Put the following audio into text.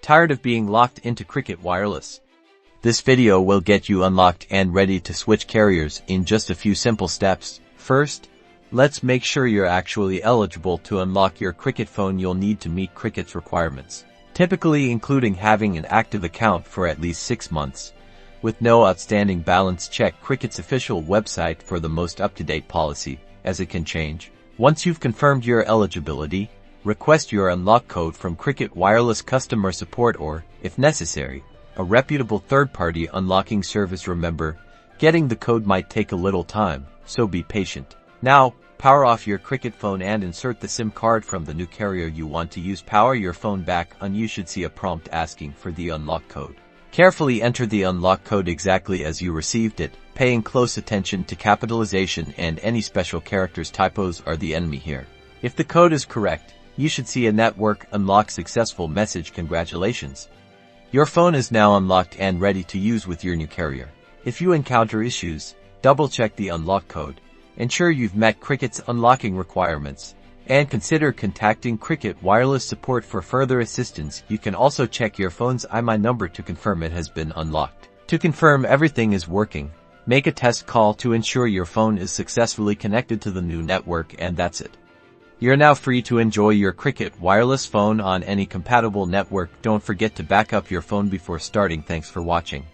Tired of being locked into Cricket Wireless? This video will get you unlocked and ready to switch carriers in just a few simple steps. First, let's make sure you're actually eligible to unlock your Cricket phone. You'll need to meet Cricket's requirements, typically including having an active account for at least 6 months, with no outstanding balance. Check Cricket's official website for the most up-to-date policy, as it can change. Once you've confirmed your eligibility, request your unlock code from Cricket Wireless customer support or, if necessary, a reputable third-party unlocking service. Remember, getting the code might take a little time, so be patient. Now, power off your Cricket phone and insert the SIM card from the new carrier you want to use. Power your phone back on. You should see a prompt asking for the unlock code. Carefully enter the unlock code exactly as you received it, paying close attention to capitalization and any special characters. Typos are the enemy here. If the code is correct, you should see a network unlock successful message. Congratulations! Your phone is now unlocked and ready to use with your new carrier. If you encounter issues, double-check the unlock code, ensure you've met Cricket's unlocking requirements, and consider contacting Cricket Wireless support for further assistance. You can also check your phone's IMEI number to confirm it has been unlocked. To confirm everything is working, make a test call to ensure your phone is successfully connected to the new network, and that's it. You're now free to enjoy your Cricket Wireless phone on any compatible network. Don't forget to back up your phone before starting. Thanks for watching.